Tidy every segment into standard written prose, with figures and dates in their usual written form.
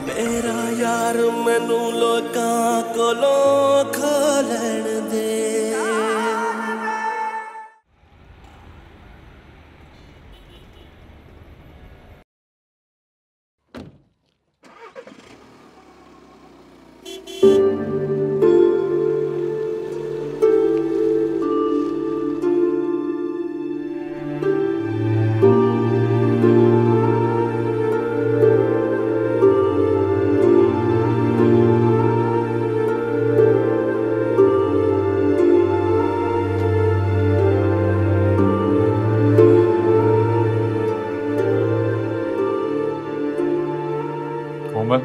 मेरा यार मैनू लोकां कोलों खा लैण दे। Komal,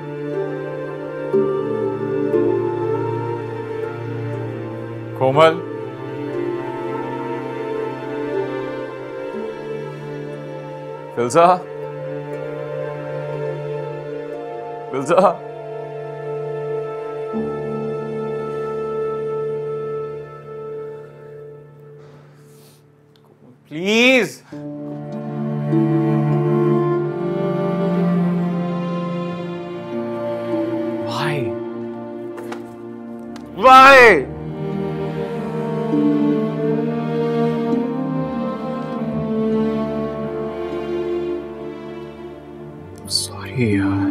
Komal, Filza, Filza, please. Why? Sorry यार।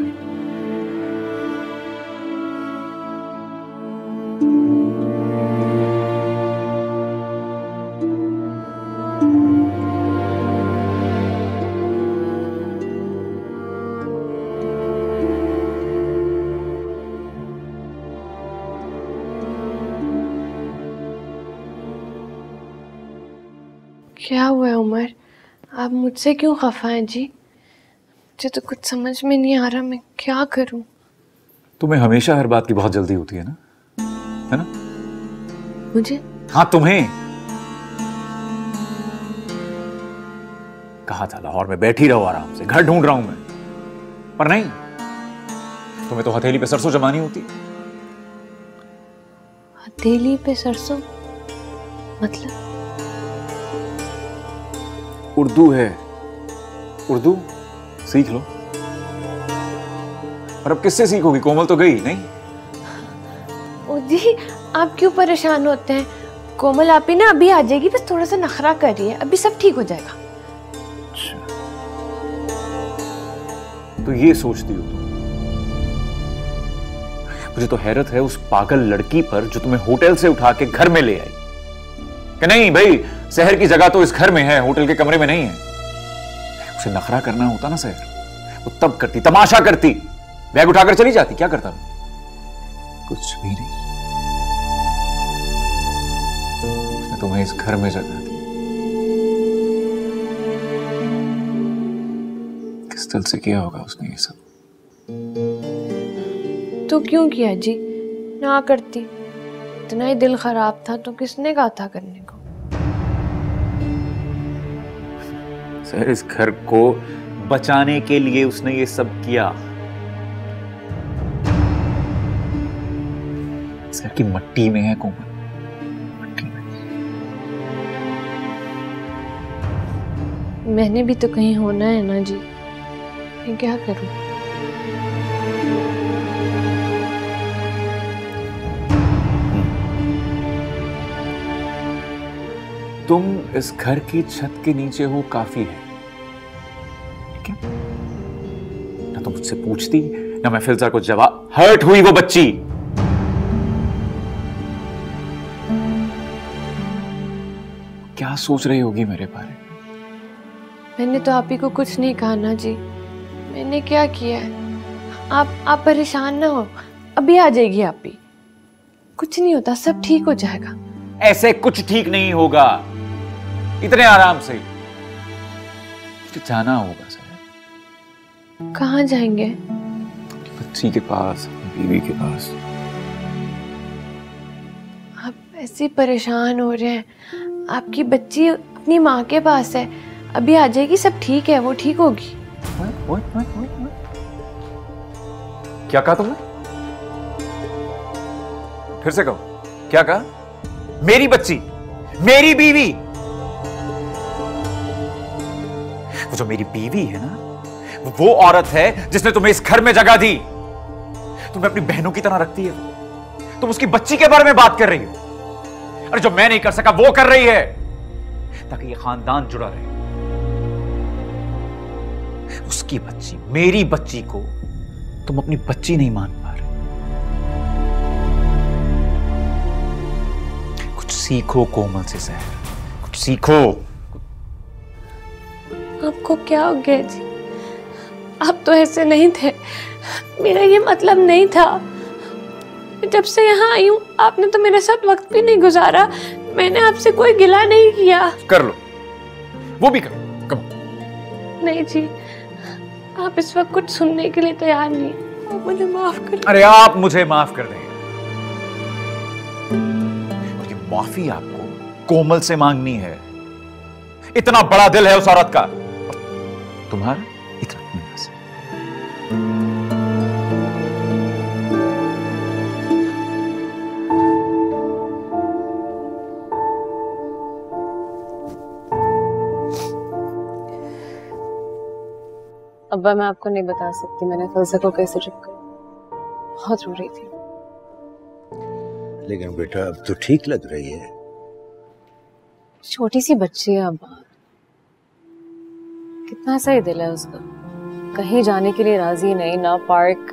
क्या हुआ है उमर? आप मुझसे क्यों खफा हैं जी? मुझे तो कुछ समझ में नहीं आ रहा, मैं क्या करूं? तुम्हें हमेशा हर बात की बहुत जल्दी होती है ना, है ना? मुझे? हाँ तुम्हें। कहा था लाहौर में बैठी रहो आराम से, घर ढूंढ रहा हूं मैं, पर नहीं, तुम्हें तो हथेली पे सरसों जमानी होती। हथेली पे सरसों मतलब? उर्दू है, उर्दू सीख लो। पर अब किससे सीखोगी? कोमल तो गई नहीं। ओ जी, आप क्यों परेशान होते हैं? कोमल आप ही ना अभी आ जाएगी, बस थोड़ा सा नखरा कर रही है, अभी सब ठीक हो जाएगा। तो ये सोचती हो तुम? मुझे तो हैरत है उस पागल लड़की पर जो तुम्हें होटल से उठा के घर में ले आई। कि नहीं भाई, शहर की जगह तो इस घर में है, होटल के कमरे में नहीं है। उसे नखरा करना होता ना शहर, वो तब करती, तमाशा करती, बैग उठाकर चली जाती। क्या करता मैं? कुछ भी नहीं। उसने तुम्हें इस घर में जगह दी। किस दिल से किया होगा उसने ये सब? तो क्यों किया जी? ना करती, इतना ही दिल खराब था तो किसने कहा था करने को? सर, इस घर को बचाने के लिए उसने ये सब किया। इस घर की मट्टी में है कोमल, मट्टी में। मैंने भी तो कहीं होना है ना जी, मैं क्या करूं? तुम इस घर की छत के नीचे हो, काफी है, ठीक है? ना तुम मुझसे पूछती, ना मैं फिल्जा को जवाब। हर्ट हुई वो बच्ची। क्या सोच रही होगी मेरे बारे में? मैंने तो आप ही को कुछ नहीं कहा ना जी, मैंने क्या किया है? आप परेशान ना हो, अभी आ जाएगी आप ही, कुछ नहीं होता, सब ठीक हो जाएगा। ऐसे कुछ ठीक नहीं होगा इतने आराम से। मुझे जाना होगा सर। कहाँ जाएंगे? बच्ची के पास, बीवी के पास। आप ऐसे परेशान हो रहे हैं, आपकी बच्ची अपनी माँ के पास है, अभी आ जाएगी, सब ठीक है, वो ठीक होगी। क्या कहा तुमने? फिर से कहो, क्या कहा? मेरी बच्ची, मेरी बीवी। वो जो मेरी बीवी है ना, वो औरत है जिसने तुम्हें इस घर में जगह दी। तुम्हें अपनी बहनों की तरह रखती है। तुम उसकी बच्ची के बारे में बात कर रही हो। अरे जो मैं नहीं कर सका वो कर रही है, ताकि ये खानदान जुड़ा रहे। उसकी बच्ची, मेरी बच्ची को तुम अपनी बच्ची नहीं मान पा रहे। कुछ सीखो कोमल से सहर, कुछ सीखो। आपको क्या हो गया जी? आप तो ऐसे नहीं थे, मेरा ये मतलब नहीं था। जब से यहाँ आई हूँ आपने तो मेरे साथ वक्त भी नहीं गुजारा। मैंने आपसे कोई गिला नहीं किया। कर लो, वो भी करो। कम। नहीं जी, आप इस वक्त कुछ सुनने के लिए तैयार नहीं। आप मुझे माफ कर। अरे आप मुझे माफ कर देंगे। और ये माफी आपको कोमल से मांगनी है। इतना बड़ा दिल है उस औरत का, तुम्हारा इतना नन्हा सा। अब्बा मैं आपको नहीं बता सकती मैंने फलसा को कैसे चुप कर, बहुत रो रही थी। लेकिन बेटा अब तो ठीक लग रही है। छोटी सी बच्ची है अब्बा, कितना सही दिल है उसका। कहीं जाने के लिए राजी नहीं, ना पार्क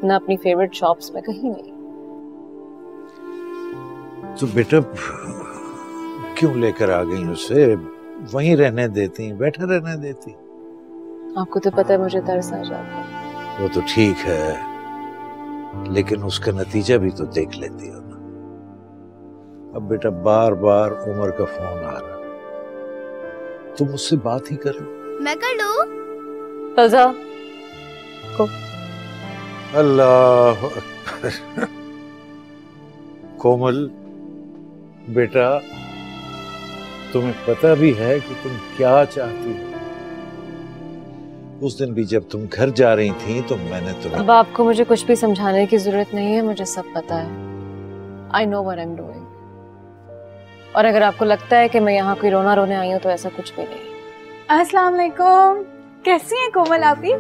ना अपनी फेवरेट शॉप्स में, कहीं नहीं। तो बेटा क्यों लेकर आ गई उसे? वहीं रहने देती, बैठा रहने देती। आपको तो पता है मुझे तरस आ जाता है। वो तो ठीक है, लेकिन उसका नतीजा भी तो देख लेती हो ना। अब बेटा बार बार उमर का फोन आ रहा, तुम उससे बात ही करो। मैं कर लूं? फलसा को। अल्लाह अकबर। कोमल बेटा, तुम्हें पता भी है कि तुम क्या चाहती हो? उस दिन भी जब तुम घर जा रही थी तो मैंने तुम्हें। अब आपको मुझे कुछ भी समझाने की जरूरत नहीं है, मुझे सब पता है। I know what I'm doing। और अगर आपको लगता है कि मैं यहाँ कोई रोना रोने आई हूँ तो ऐसा कुछ भी नहीं। अस्सलाम वालेकुम, कैसी हैं कोमल आपी?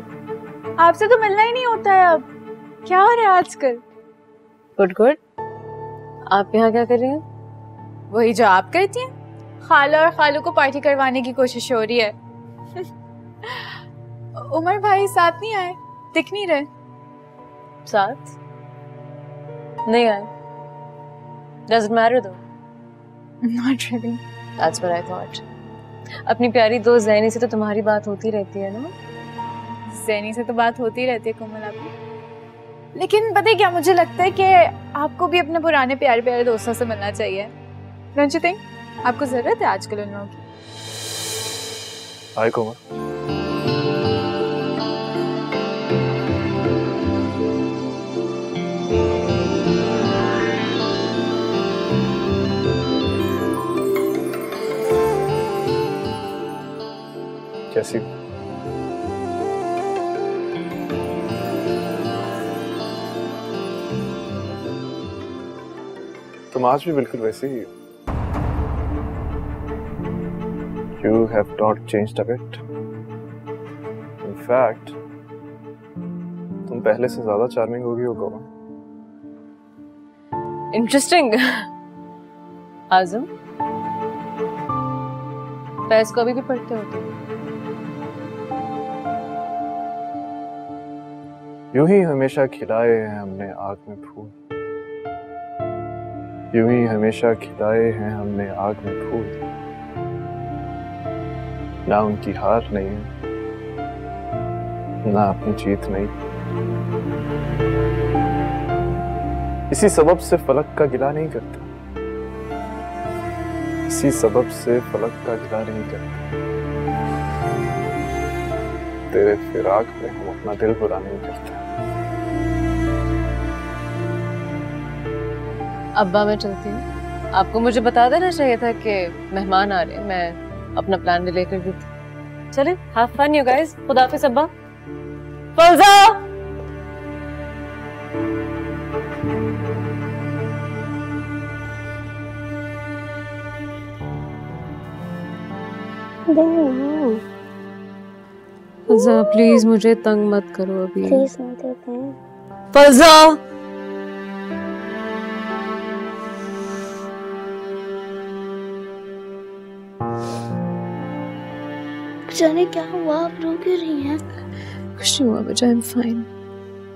आपसे तो मिलना ही नहीं होता है अब, क्या हो रहा है आजकल? Good good. आप यहाँ क्या कर रही हैं? वही जो आप करती हैं, खाला और खालू को पार्टी करवाने की कोशिश हो रही है। उमर भाई साथ नहीं आए, दिख नहीं रहे। साथ नहीं आए? Does it matter though? Not really. That's what I thought। अपनी प्यारी दोस्त ज़ैनी से तो तुम्हारी बात होती रहती है ना? ज़ैनी से तो बात होती रहती है कोमल आपकी, लेकिन पता है क्या, मुझे लगता है कि आपको भी अपने पुराने प्यारे प्यारे दोस्तों से मिलना चाहिए। Don't you think? आपको जरूरत है आजकल उन लोगों की। हाय कोमल। कैसी हो? तुम आज भी बिल्कुल वैसे ही हो। You have not changed a bit. In fact, तुम पहले से ज्यादा चार्मिंग हो गई हो कोमल। इंटरेस्टिंग। आजम, फैज को अभी भी पढ़ते हो तुम? यूं ही हमेशा खिलाए हैं हमने आग में फूल, यूं ही हमेशा खिलाए हैं हमने आग में फूल। ना उनकी हार नहीं है, ना अपनी जीत नहीं। इसी सबब से फलक का गिला नहीं करता, इसी सबब से फलक का गिला नहीं करता। तेरे फिराक में हम अपना दिल बुरा नहीं करते। अब्बा मैं चलती हूँ, आपको मुझे बता देना चाहिए था कि मेहमान आ रहे हैं। मैं अपना प्लान भी लेकर गई थी। चले, हैव फन यू गाइस। खुदा हाफिज़ अब्बा। फलसा फलसा प्लीज मुझे तंग मत करो अभी। प्लीज नहीं देते हैं। फजा, जाने क्या हुआ, आप रो क्यों रही हैं? कुछ नहीं हुआ बच्चा, I am fine,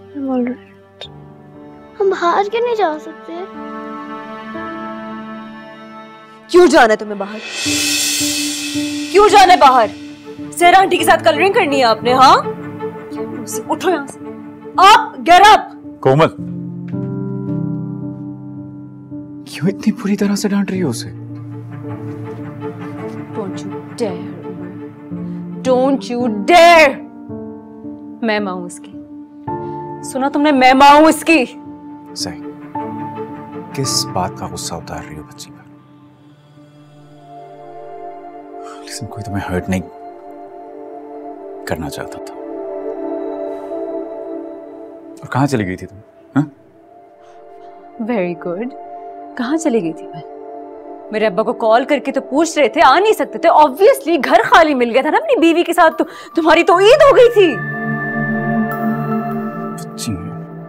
I am alright. हम बाहर क्यों नहीं जा सकते? क्यों जाना है तुम्हें बाहर? क्यों जाना है बाहर? सेरा आंटी के साथ कलरिंग करनी है आपने? हाँ, उठो यहाँ से, आप गेट अप। कोमल, क्यों इतनी बुरी तरह से डांट रही हो उसे? Don't you dare, Don't you dare! मैं मां हूं उसकी, सुना तुमने? मैं मां हूं इसकी। सही, किस बात का गुस्सा उतार रही हो बच्ची पर? लेकिन कोई तुम्हें हर्ट नहीं करना चाहता था। और कहां चली गई थी तुम? हाँ? वेरी गुड, कहां चली गई थी मैं? मेरे अब्बा को कॉल करके तो पूछ रहे थे, आ नहीं सकते थे। ऑब्वियसली घर खाली मिल गया था ना अपनी बीवी के साथ। तो तुम्हारी तो ईद हो गई थी।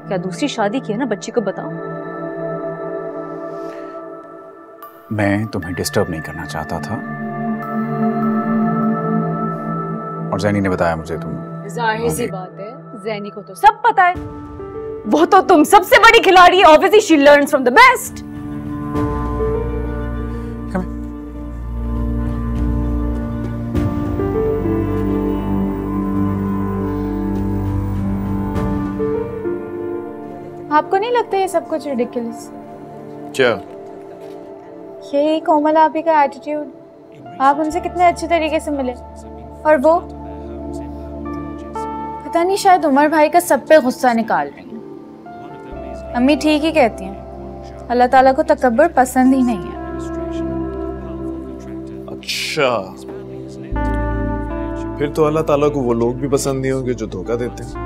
क्या दूसरी शादी की है ना? बच्ची को बताओ। मैं तुम्हें डिस्टर्ब नहीं करना चाहता था, और जैनी ने बताया मुझे तुम। जाहिर सी बात है, जैनी को तो सब पता है, वो तो तुम सबसे बड़ी खिलाड़ी है। Obviously she learns from the best. आपको नहीं लगता ये सब कुछ रिडिकुलस? क्या? यही कोमल आपी का एटीट्यूड। आप उनसे कितने अच्छे तरीके से मिले, और वो पता नहीं शायद उमर भाई का सब पे गुस्सा निकाल रही हैं। अम्मी ठीक ही कहती हैं, अल्लाह ताला को तकब्बुर पसंद ही नहीं है। अच्छा, फिर तो अल्लाह ताला को वो लोग भी पसंद नहीं होंगे जो धोखा देते हैं।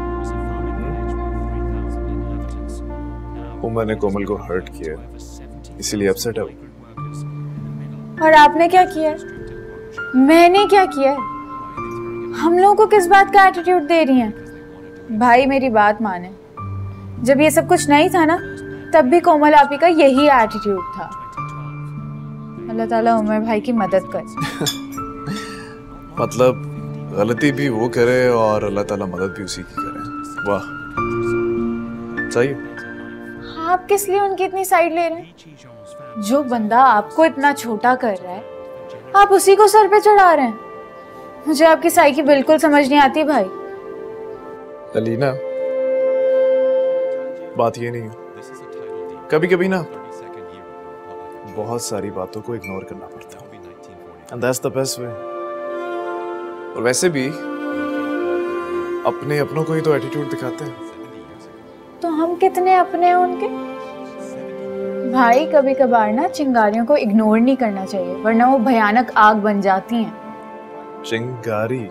उमर ने कोमल को हर्ट किया, इसीलिए अपसेट है। और आपने क्या किया? मैंने क्या किया? हम लोगों को किस बात का एटीट्यूड दे रही हैं? भाई मेरी बात माने, जब ये सब कुछ नहीं था ना, तब भी कोमल आपी का यही एटीट्यूड था। अल्लाह ताला उमर भाई की मदद करे। मतलब गलती भी वो करे और अल्लाह ताला मदद भी उसी की करे। वाह, सही है। आप किस लिए उनकी इतनी साइड ले रहे हैं? जो बंदा आपको इतना छोटा कर रहा है, आप उसी को सर पे चढ़ा रहे हैं। मुझे आपकी साइकी बिल्कुल समझ नहीं आती भाई। अलीना, बात ये नहीं है, कभी कभी ना बहुत सारी बातों को इग्नोर करना पड़ता है, and that's the best way। और वैसे भी अपने अपनों को ही तो एटीट्यूड दिखाते हैं। तो हम कितने अपने हैं उनके? भाई कभी कभार ना चिंगारियों को इग्नोर नहीं करना चाहिए, वरना वो भयानक आग बन जाती हैं। चिंगारी?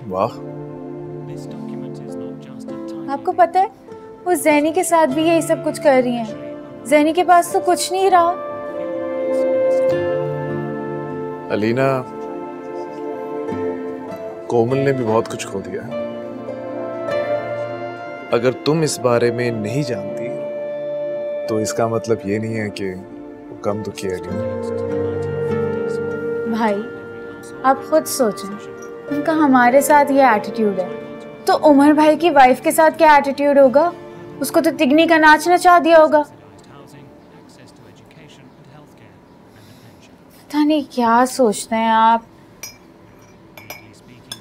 वाह। आपको पता है वो जैनी के साथ भी यही सब कुछ कर रही हैं। जैनी के पास तो कुछ नहीं रहा। अलीना, कोमल ने भी बहुत कुछ खो दिया है। अगर तुम इस बारे में नहीं जानती तो इसका मतलब ये नहीं है कि वो कम दुखी है। भाई आप खुद सोचें, उनका हमारे साथ ये एटीट्यूड है, तो उमर भाई की वाइफ के साथ क्या एटीट्यूड होगा? उसको तो तिगनी का नाच नचा दिया होगा। पता नहीं क्या सोचते हैं आप,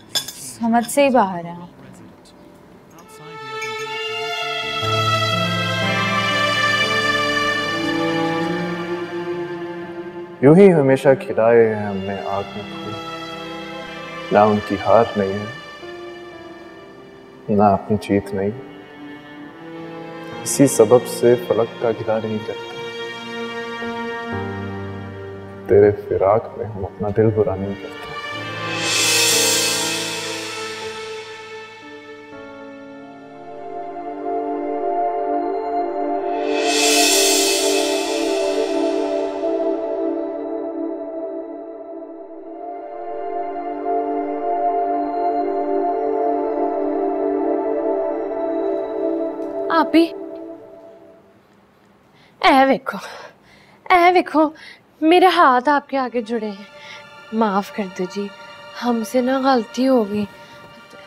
समझ से ही बाहर हैं आप। यूं ही हमेशा खिलाए हैं हमने आग में फूल, ना उनकी हार नहीं है ना अपनी जीत नहीं। इसी सबब से फलक का गिला नहीं करते। तेरे फिराक में हम अपना दिल बुरा नहीं करते। आप ही ऐ वेखो मेरे हाथ आपके आगे जुड़े हैं। माफ़ कर दो जी, हमसे ना गलती हो गई।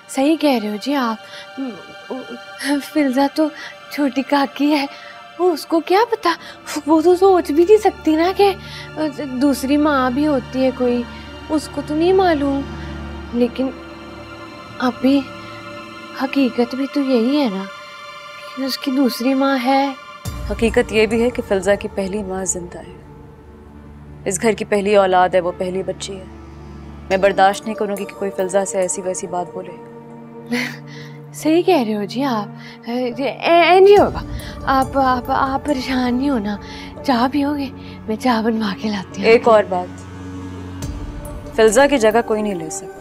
सही कह रहे हो जी आप। फिल्जा तो छोटी काकी है, वो उसको क्या पता, वो तो सोच भी नहीं सकती ना कि दूसरी माँ भी होती है कोई, उसको तो नहीं मालूम। लेकिन अभी हकीकत भी तो यही है ना कि उसकी दूसरी माँ है। हकीकत ये भी है कि फिल्जा की पहली माँ जिंदा है, इस घर की पहली औलाद है, वो पहली बच्ची है। मैं बर्दाश्त नहीं करूँगी कि कोई फिल्जा से ऐसी वैसी बात बोले। सही कह रहे हो जी आप। नहीं होगा, आप परेशान नहीं होना। चाय पियोगे? मैं चाय बनवा के लाती हूँ। एक और बात, फिल्जा की जगह कोई नहीं ले सकता।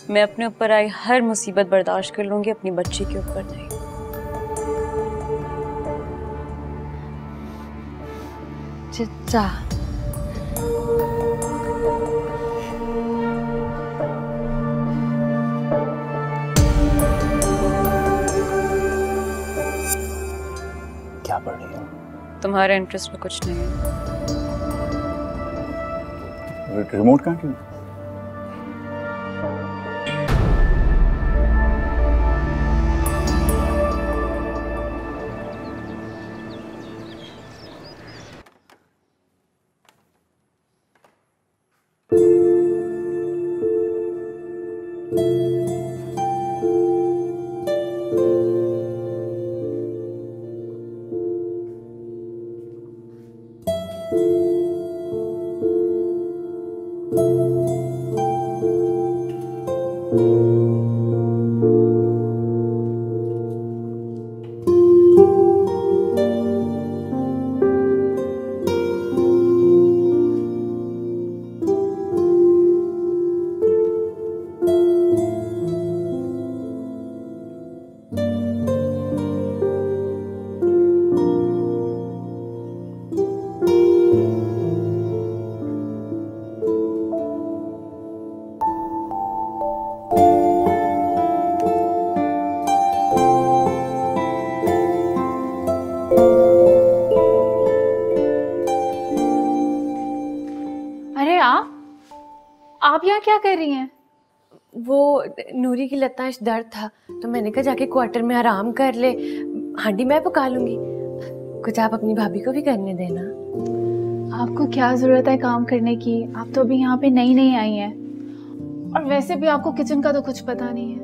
मैं अपने ऊपर आई हर मुसीबत बर्दाश्त कर लूंगी, अपनी बच्ची के ऊपर नहीं। चचा क्या पढ़ रही हो? तुम्हारे इंटरेस्ट में कुछ नहीं है। रिमोट कहाँ की? आप यहाँ क्या कर रही हैं? वो नूरी की लताश दर्द था तो मैंने कहा जाके क्वार्टर में आराम कर ले, हांडी मैं पका लूंगी। कुछ आप अपनी भाभी को भी करने देना। आपको क्या जरूरत है काम करने की? आप तो अभी यहाँ पे नई नई आई हैं, और वैसे भी आपको किचन का तो कुछ पता नहीं है।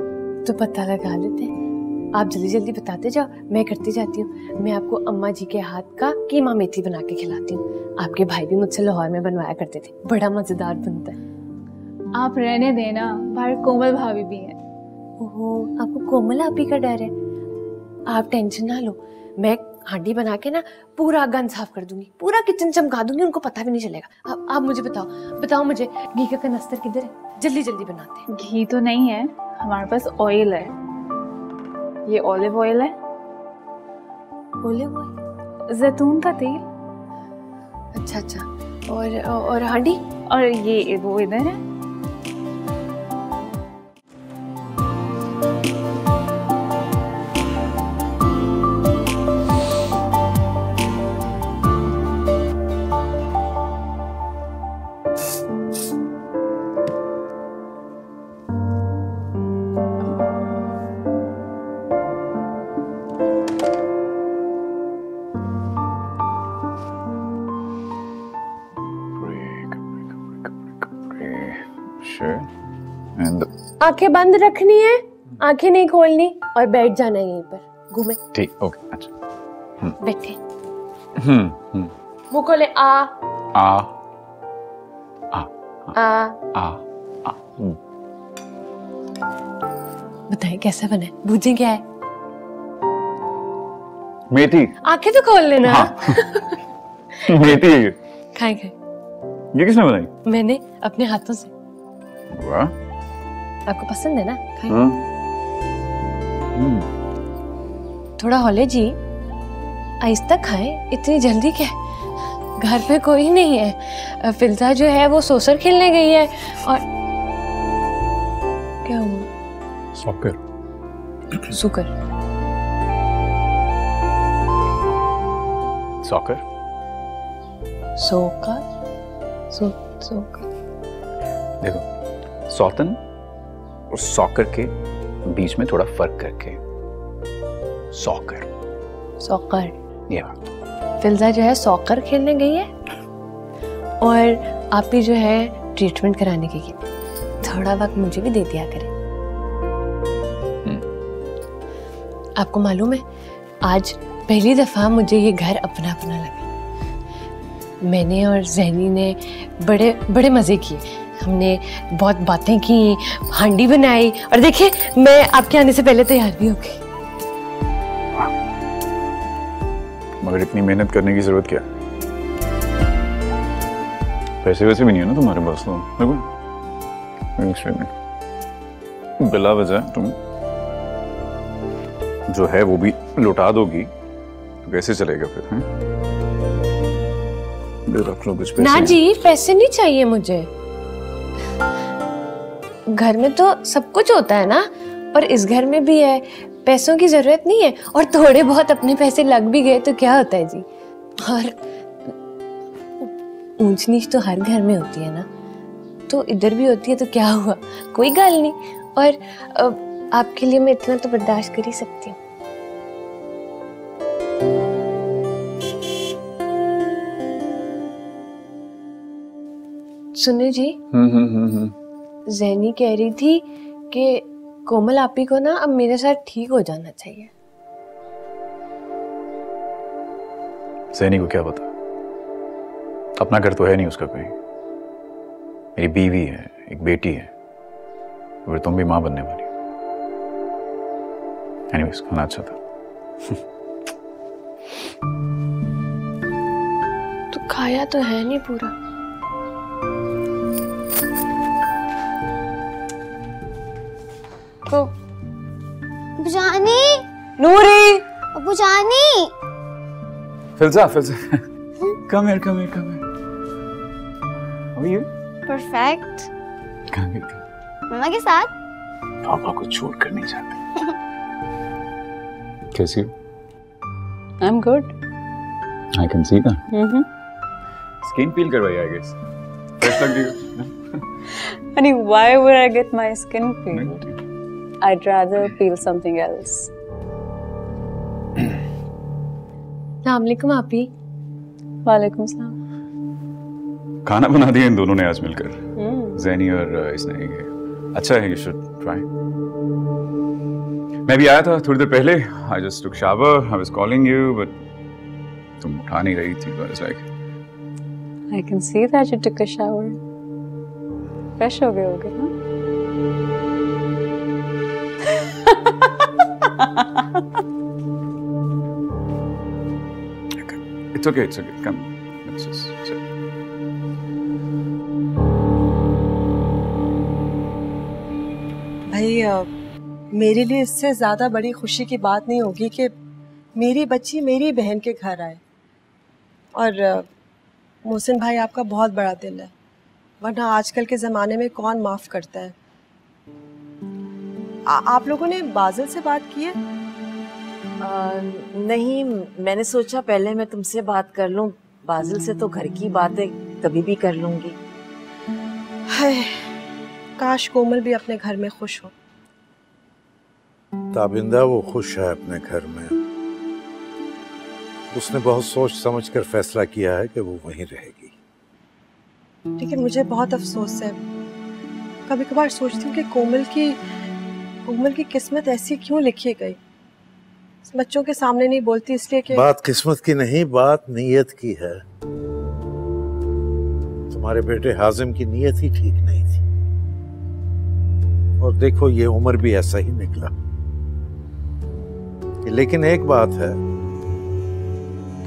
तो पता लगा लेते हैं, आप जल्दी जल्दी बताते जाओ, मैं करती जाती हूँ। मैं आपको अम्मा जी के हाथ का कीमा मेथी बना के खिलाती हूँ। आपके भाई भी मुझसे लाहौर में बनवाया करते थे, बड़ा मजेदार बनता है। आप रहने देना, बाहर कोमल भाभी भी हैं। ओहो, आपको कोमल आपी का डर है? आप टेंशन ना लो, मैं हांडी बना के ना पूरा गन साफ कर दूंगी, पूरा किचन चमका दूंगी, उनको पता भी नहीं चलेगा। आप मुझे बताओ मुझे घी का कनस्तर किधर है? जल्दी जल्दी बनाते हैं। घी तो नहीं है हमारे पास, ऑयल है। ये ऑलिव ऑयल है। Olive oil? जैतून का तेल। अच्छा, और हांडी? और ये वो इधर है। आंखें बंद रखनी है, आंखें नहीं खोलनी, और बैठ जाना है यहीं पर। घूमे। ठीक, ओके, अच्छा। बैठे। मुंह खोले। आ आ आ आ आ। बताइए कैसा बना है? भुजी क्या है? मेथी। आंखें तो खोल लेना। हाँ। मेथी है ये। खाए। ये किसने बनाई? मैंने अपने हाथों से। वाह, आपको पसंद है ना? खाएं। थोड़ा हौले जी, आहिस्ता खाएं, इतनी जल्दी क्या? घर पे कोई नहीं है, फिल्जा जो है वो सोसर खेलने गई है। और क्या हुआ? शुक्र। सॉकर। सोकर सोकर देखो, सौतन और सॉकर के बीच में थोड़ा फर्क करके सॉकर। सॉकर। ये बात। फिल्जा जो है सॉकर खेलने गई है और आप ही जो है ट्रीटमेंट कराने गई है। थोड़ा वक्त मुझे भी दे दिया करें। आपको मालूम है, आज पहली दफा मुझे ये घर अपना अपना लगा। मैंने और ज़ैनी ने बड़े बड़े मजे किए। हमने बहुत बातें की, हांडी बनाई और देखिए मैं आपके आने से पहले तैयार भी हो गई। मगर इतनी मेहनत करने की जरूरत क्या? पैसे वैसे भी नहीं है ना तुम्हारे पास तो। देखो, बिला वजह तुम जो है वो भी लौटा दोगी तो कैसे चलेगा फिर? रख लो कुछ पैसे। ना जी, पैसे नहीं चाहिए मुझे। घर में तो सब कुछ होता है ना, और इस घर में भी है। पैसों की जरूरत नहीं है, और थोड़े बहुत अपने पैसे लग भी गए तो क्या होता है जी। और ऊंच नीच तो हर घर में होती है ना, तो इधर भी होती है तो क्या हुआ, कोई गल नहीं। और आपके लिए मैं इतना तो बर्दाश्त कर ही सकती हूँ। सुनो जी, ज़ैनी कह रही थी कि कोमल आपी को ना अब मेरे साथ ठीक हो जाना चाहिए। ज़ैनी को क्या पता, अपना घर तो है नहीं उसका कोई। मेरी बीवी है, एक बेटी है, और तुम भी मां बनने वाली। एनीवेज, खाना अच्छा था। तो खाया तो है नहीं पूरा। को बुजानी, नूरी, बुजानी। Filza, come here. How are you? Perfect. कहाँ गई थी? मम्मा के साथ। पापा को छोड़कर नहीं जाते। कैसी हो? I'm good. I can see that. Skin peel करवाई, I guess. Fresh लग रही हो। Honey, why would I get my skin peeled? I'd rather peel something else. अस्सलाम वालेकुम आपी। वालेकुम सलाम। खाना बना दिया इन दोनों ने आज मिलकर, ज़ैनी और इसने। अच्छा है, you should try. मैं भी आया था थोड़ी देर पहले। I just took shower. I was calling you, but तुम उठा नहीं रही थी। I was like, I can see that you took a shower. Fresh हो गए होगे ना? It's okay. Come, let's just sit. भाई, मेरे लिए इससे ज़्यादा बड़ी खुशी की बात नहीं होगी कि मेरी बच्ची मेरी बहन के घर आए। और मोहसिन भाई, आपका बहुत बड़ा दिल है, वरना आजकल के ज़माने में कौन माफ़ करता है। आप लोगों ने बादल से बात की है? नहीं, मैंने सोचा पहले मैं तुमसे बात कर लूं। बादल से तो घर की बातें कभी भी कर लूंगी। हाय, काश कोमल भी अपने घर में खुश हो। ताबिंदा वो खुश है अपने घर में। उसने बहुत सोच समझ कर फैसला किया है कि वो वहीं रहेगी। लेकिन मुझे बहुत अफसोस है। कभी कभार सोचती हूँ कि कोमल की किस्मत ऐसी क्यों लिखी गई। बच्चों के सामने नहीं बोलती इसलिए कि बात किस्मत की नहीं, बात नीयत की है। तुम्हारे बेटे हाजिम की नीयत ही ठीक नहीं थी, और देखो ये उम्र भी ऐसा ही निकला। लेकिन एक बात है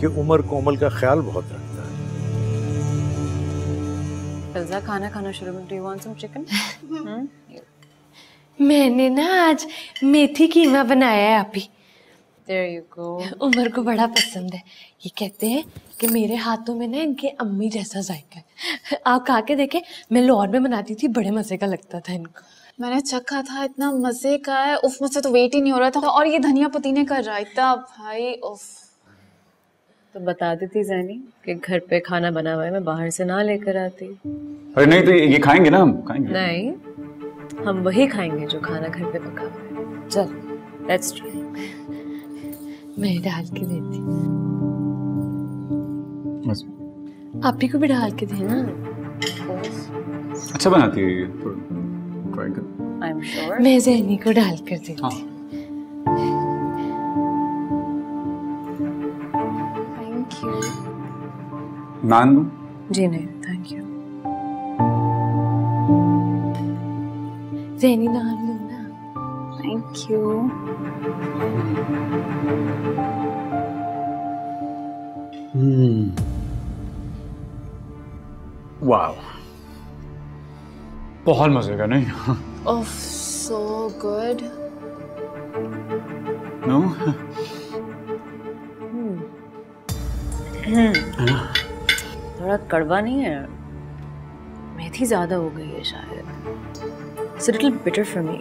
कि उमर कोमल का ख्याल बहुत रखता है। फिल्जा, खाना खाना शुरू कर। Do you want some chicken? मैंने ना आज मेथी कीमा बनाया है आपी। There you go. उमर को बड़ा पसंद है। ये कहते हैं कि मेरे हाथों में ना इनके अम्मी जैसा जायका है। आप खा के देखे, मैं लाहौर में बनाती थी, बड़े मजे का लगता था इनको। मैंने चखा था, इतना मजे का है। उफ, मुझसे तो वेट ही नहीं हो रहा था। और ये धनिया पुदीने का रायता भाई, उफ। तो बता देती जैनी कि घर पे खाना बना हुआ है, मैं बाहर से ना लेकर आती। अरे नहीं, तो ये खाएंगे ना, हम खाएंगे। नहीं, हम वही खाएंगे जो खाना घर पे पका हुआ है। चल, लेट्स ट्राई। मैं डाल के देती। बस। आप ही को भी डाल के देना। अच्छा बनाती है ये, ट्राई कर। I am sure. मैं जैनी को डाल कर देती। हाँ। Thank you. नान दूं? जी नहीं, थैंक यू। जैनी नान लो ना। Thank you. वाह, बहुत मजे का, नहीं? ओह, so good. नो? थोड़ा कड़वा नहीं है, मेथी ज्यादा हो गई है शायद। It's a little bitter for me.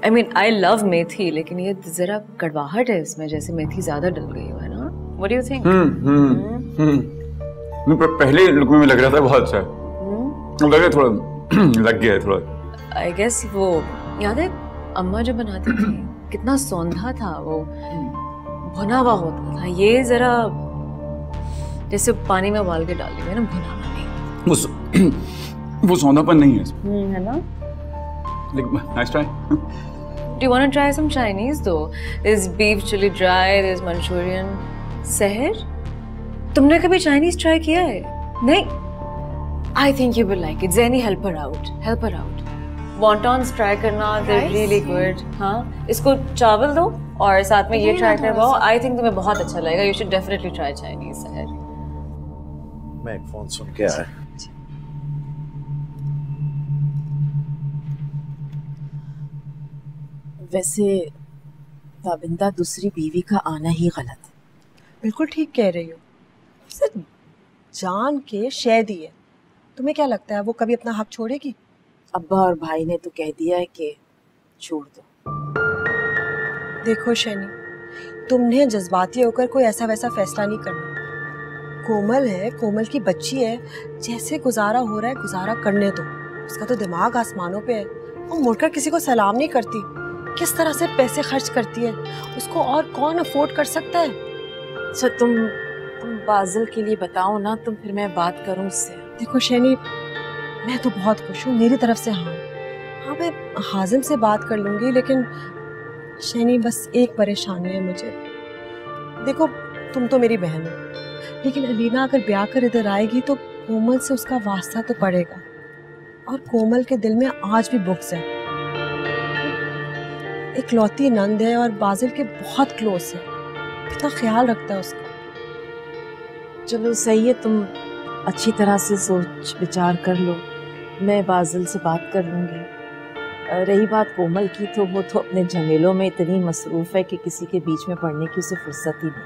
I mean, I love मेथी, लेकिन ये जरा कड़वाहट है इसमें, जैसे मेथी ज्यादा डल गई हो, है ना? What do you think? पहले लुक में लग रहा था बहुत अच्छा है, लग रहा थोड़ा लग गया है थोड़ा। I guess वो याद है अम्मा जो बनाती थी कितना सौंधा था वो, भुना हुआ होता था। ये जरा जैसे पानी में उबाल के डाल दिया ना, भुना हुआ नहीं। वो सौंधापन नहीं है इसमें, है ना? Nice try. Do you want to try some Chinese though? There's beef chili dry, there's Manchurian. सहर, तुमने कभी चाइनीज ट्राई किया है? नहीं? I think you will like it. Zeni, help her out. Help her out. Wontons try करना, they're really good. हाँ, इसको चावल दो और साथ में ये ट्राई करवाओ। I think तुम्हें बहुत अच्छा लगेगा। You should definitely try Chinese, सहर। मैं एक फोन सुन के आया। वैसे ताबिंदा, दूसरी बीवी का आना ही गलत है। बिल्कुल ठीक कह रही हो। सिर्फ जान के शह दी है, तुम्हें क्या लगता है वो कभी अपना हक छोड़ेगी? अब्बा और भाई ने तो कह दिया है कि छोड़ दो। देखो शैनी, तुमने जज्बाती होकर कोई ऐसा वैसा फैसला नहीं करना। कोमल है, कोमल की बच्ची है, जैसे गुजारा हो रहा है गुजारा करने दो। उसका तो दिमाग आसमानों पे है, वो मुड़कर किसी को सलाम नहीं करती। किस तरह से पैसे खर्च करती है, उसको और कौन अफोर्ड कर सकता है? अच्छा, तुम बाजिल के लिए बताओ ना, तुम फिर मैं बात करूं उससे। देखो शैनी, मैं तो बहुत खुश हूँ, मेरी तरफ से हाँ। हाँ, मैं हाजिम से बात कर लूँगी, लेकिन शैनी बस एक परेशानी है मुझे। देखो, तुम तो मेरी बहन हो, लेकिन अलीना अगर ब्याह कर इधर आएगी तो कोमल से उसका वास्ता तो पड़ेगा, और कोमल के दिल में आज भी बुक्स है। एक लौती नंद है और बाजिल के बहुत क्लोज है, कितना ख्याल रखता है उसका। चलो सही है, तुम अच्छी तरह से सोच विचार कर लो, मैं बाजिल से बात कर लूँगी। रही बात कोमल की, तो वो तो अपने झमेलों में इतनी मसरूफ़ है कि किसी के बीच में पड़ने की उसे फुर्सत ही नहीं।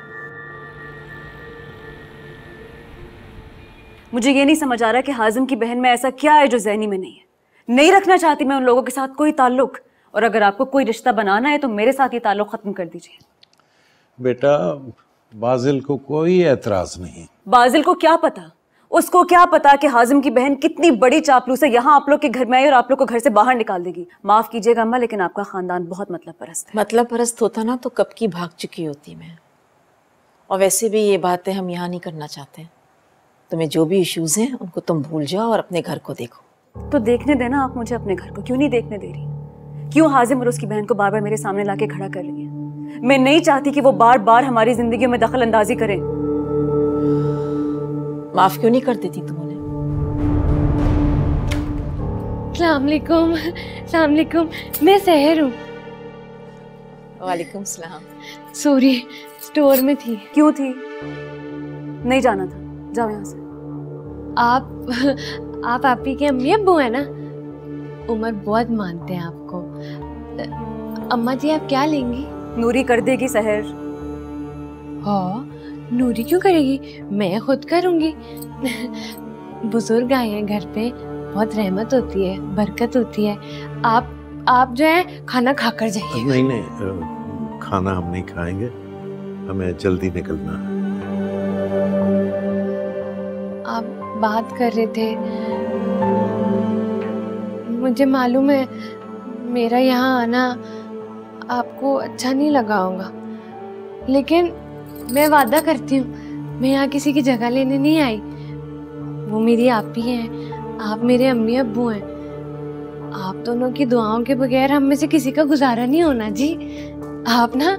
मुझे ये नहीं समझ आ रहा कि हाजिम की बहन में ऐसा क्या है जो ज़ैनी में नहीं है। नहीं रखना चाहती मैं उन लोगों के साथ कोई ताल्लुक, और अगर आपको कोई रिश्ता बनाना है तो मेरे साथ ये ताल्लुक खत्म कर दीजिए। बेटा, बाजिल को कोई एतराज नहीं। बाजिल को क्या पता, उसको क्या पता कि हाजिम की बहन कितनी बड़ी चापलूस है, यहाँ आप लोग के घर में आई और आप लोग को घर से बाहर निकाल देगी। माफ कीजिएगा अम्मा, लेकिन आपका खानदान बहुत मतलब परस्त है। मतलब परस्त होता ना तो कब की भाग चुकी होती मैं। और वैसे भी ये बातें हम यहाँ नहीं करना चाहते। तुम्हें जो भी इश्यूज हैं उनको तुम भूल जाओ और अपने घर को देखो। तो देखने देना आप मुझे अपने घर को, क्यों नहीं देखने दे रही? क्यों हाजिम और उसकी बहन को बार बार मेरे सामने लाके खड़ा कर रही है? मैं नहीं चाहती कि वो बार बार हमारी जिंदगी में दखल अंदाजी करें। माफ क्यों नहीं कर देती तुम उन्हें? अस्सलामुअलैकुम, अस्सलामुअलैकुम, मैं सहर हूँ। वालेकुम सलाम। सॉरी, स्टोर में थी। क्यों थी? नहीं जाना था, जाओ यहाँ से। आप आपी के अम्मी अब्बू है ना? उमर बहुत मानते हैं आपको। अम्मा जी आप क्या लेंगी? नूरी कर देगी सहर। हाँ, नूरी क्यों करेगी, मैं खुद करूँगी। बुजुर्ग आए हैं घर पे, बहुत रहमत होती है, बरकत होती है। आप जो है खाना खाकर जाइए। नहीं, खाना हम नहीं खाएंगे, हमें जल्दी निकलना है। आप बात कर रहे थे, मुझे मालूम है मेरा यहाँ आना आपको अच्छा नहीं लगा होगा, लेकिन मैं वादा करती हूँ मैं यहाँ किसी की जगह लेने नहीं आई। वो मेरी आप ही हैं, आप मेरे अम्मी अब्बू हैं। आप दोनों की दुआओं के बगैर हम में से किसी का गुजारा नहीं होना जी। आप ना,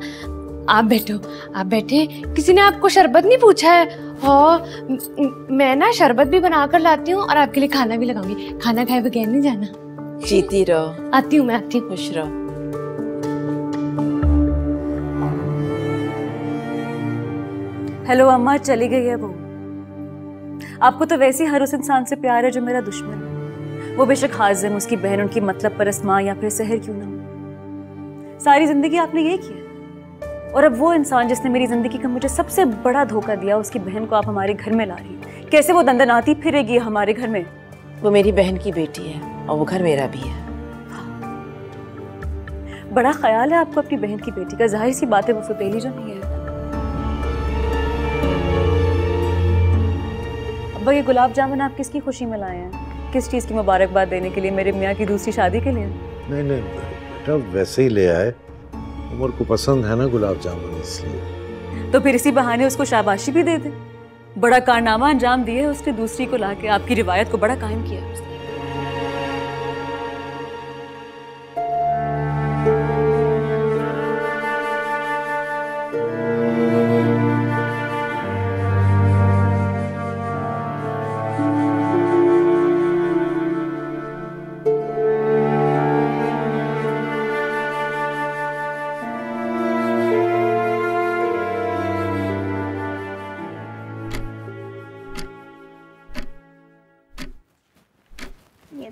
आप बैठो, आप बैठे। किसी ने आपको शरबत नहीं पूछा है? और मैं ना शरबत भी बना कर लाती हूँ और आपके लिए खाना भी लगाऊंगी। खाना खाए बगैर नहीं जाना। जीती रहो। आती हूँ, मैं आती हूँ। खुश रहो। हेलो अम्मा, चली गई है वो। आपको तो वैसे ही हर उस इंसान से प्यार है जो मेरा दुश्मन है। वो बेशक हाजिम, उसकी बहन, उनकी मतलब परस्त माँ या फिर सहर क्यों ना हो। सारी जिंदगी आपने यही किया, और अब वो इंसान जिसने मेरी जिंदगी का मुझे सबसे बड़ा धोखा दिया, उसकी बहन को आप हमारे घर में ला रही है। कैसे वो दंदनाती फिरेगी हमारे घर में? वो मेरी बहन की बेटी है और वो घर मेरा भी है। बड़ा ख्याल है आपको अपनी बहन की बेटी का। जाहिर सी बात है वो सौतेली जो नहीं है। अब्बा, ये गुलाब जामुन आप किसकी खुशी में लाए हैं? किस चीज की मुबारकबाद देने के लिए? मेरे मियाँ की दूसरी शादी के लिए? नहीं बेटा, वैसे ही ले आए। उमर को पसंद है ना गुलाब जामुन, इसलिए। तो फिर इसी बहाने उसको शाबाशी भी दे दे। बड़ा कारनामा अंजाम दिए उसने दूसरी को लाके। आपकी रिवायत को बड़ा कायम किया उसने।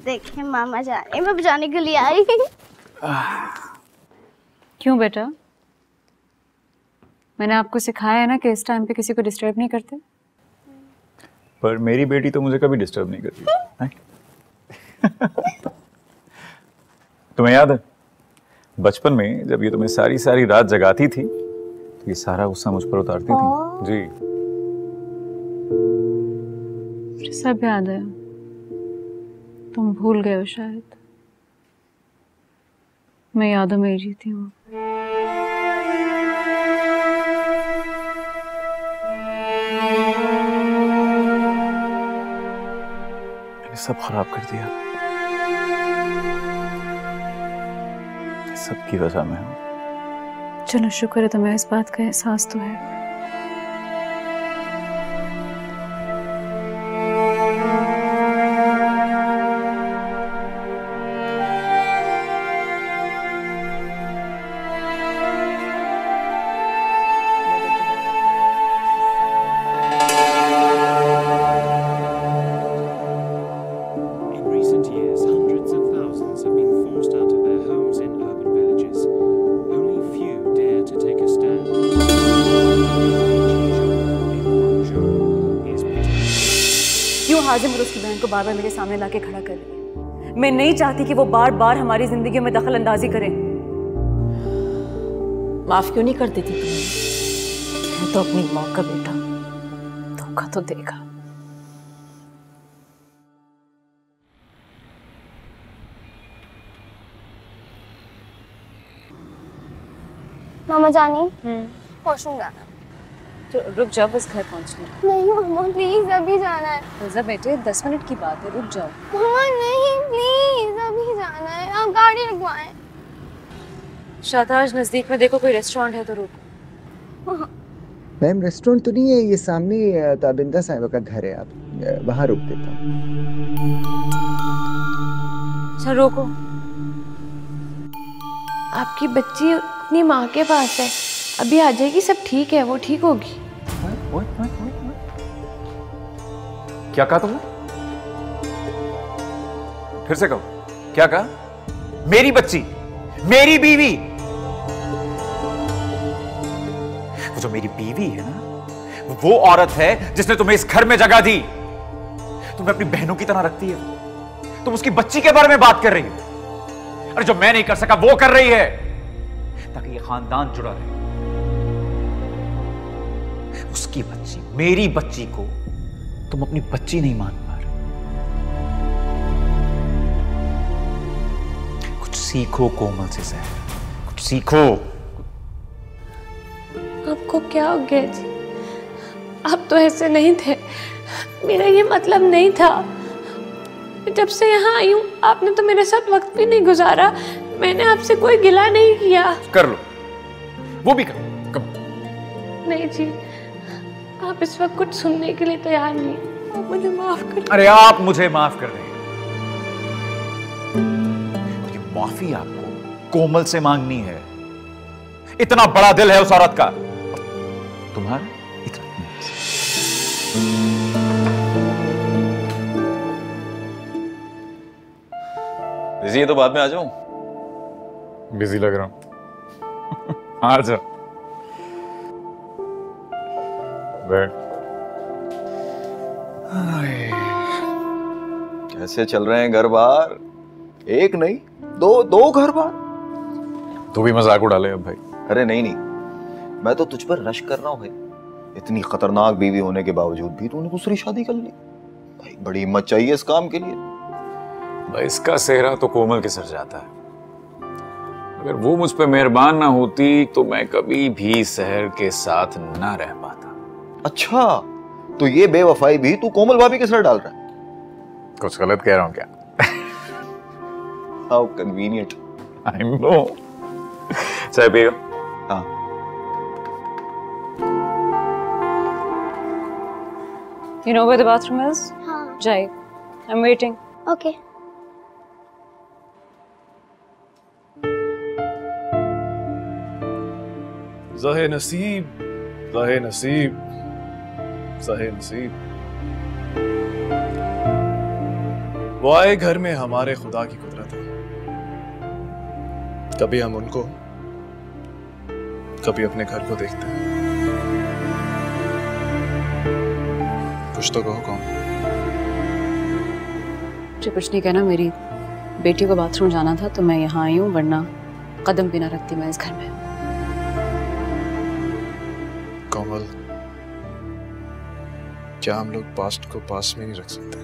देखिए मामा जा रहे, मैं बजाने के लिए आई। क्यों बेटा? मैंने आपको सिखाया है ना कि इस टाइम पे किसी को डिस्टर्ब नहीं करते। पर मेरी बेटी तो मुझे कभी डिस्टर्ब नहीं करती। तुम्हें याद है बचपन में जब ये तुम्हें सारी सारी रात जगाती थी तो ये सारा गुस्सा मुझ पर उतारती थी जी। सब याद है, तुम भूल गए हो शायद। मैं यादों में ही जीती हूँ। मैंने सब खराब कर दिया, सबकी वजह में हूँ। चलो शुक्र है तुम्हें इस बात का एहसास तो है। हाजिम और उसकी बहन को बार बार मेरे सामने लाके खड़ा कर रही है। मैं नहीं चाहती कि वो बार बार हमारी जिंदगियों में दखल अंदाजी करें। माफ क्यों नहीं कर देती तुम्हें? मैं तो अपनी माँ का बेटा, धोखा तो देगा। मामा जानी, वॉशरूम जाना। तो रुक जाओ, बस घर पहुंचना। नहीं मामा प्लीज, अभी जाना है। रोजा बेटे 10 मिनट की बात है, रुक जाओ। मामा नहीं प्लीज, अभी जाना है। आप गाड़ी रुकवाएं। शाहताज नजदीक में देखो कोई रेस्टोरेंट है तो रुको। मैम रेस्टोरेंट तो नहीं है, ये सामने ताबिंदा साहिबा का घर है, आप वहाँ रुक देता हूँ। अच्छा रोको। आपकी बच्ची अपनी माँ के पास है, अभी आ जाएगी, सब ठीक है, वो ठीक होगी। क्या कहा तुमने? फिर से कहो, क्या कहा? मेरी बच्ची, मेरी बीवी। वो जो मेरी बीवी है ना, वो औरत है जिसने तुम्हें इस घर में जगह दी। तुम्हें अपनी बहनों की तरह रखती है, तुम उसकी बच्ची के बारे में बात कर रही हो। अरे जो मैं नहीं कर सका वो कर रही है ताकि ये खानदान जुड़ा रहे। उसकी बच्ची, मेरी बच्ची को तुम अपनी बच्ची नहीं मान पा रहे। कुछ सीखो कोमल से सहर, कुछ सीखो। आपको क्या हो गया जी? आप तो ऐसे नहीं थे, मेरा ये मतलब नहीं था। जब से यहाँ आई हूँ आपने तो मेरे साथ वक्त भी नहीं गुजारा, मैंने आपसे कोई गिला नहीं किया। कर लो, वो भी कर लो। नहीं जी, आप इस वक्त कुछ सुनने के लिए तैयार नहीं, आप मुझे माफ कर। अरे आप मुझे माफ कर दें, माफी आपको कोमल से मांगनी है। इतना बड़ा दिल है उस औरत का, तुम्हारा इतना। बिजी है तो बाद में आ जाऊं। बिजी लग रहा हूं। आ जा। कैसे चल रहे हैं घर बार? एक नहीं, दो घर बार। तू भी मजाक उड़ा ले अब भाई। अरे नहीं, मैं तो तुझ पर रश कर रहा हूँ भाई। इतनी खतरनाक बीवी होने के बावजूद भी तूने दूसरी शादी कर ली भाई। बड़ी हिम्मत चाहिए इस काम के लिए भाई। इसका सेहरा तो कोमल के सर जाता है। अगर वो मुझ पे मेहरबान ना होती तो मैं कभी भी सहर के साथ ना रह पाता। अच्छा, तो ये बेवफाई भी तू कोमल भाभी के सर डाल रहा है? कुछ गलत कह रहा हूं क्या? How convenient. I know. चाय पिएगा? हाँ। You know where the bathroom is? हाँ। जाइए। I'm waiting. Okay. ज़हे नसीब, ज़हे नसीब, ज़हे नसीब। वो आए घर में हमारे खुदा की कुदरत है। कभी हम उनको, कभी अपने घर को देखते हैं। कुछ तो कहो कौन? मुझे कुछ नहीं कहना, मेरी बेटी को बाथरूम जाना था तो मैं यहाँ आई हूँ, वरना कदम भी ना रखती मैं इस घर में। कोमल, क्या हम लोग पास्ट को पास में नहीं रख सकते?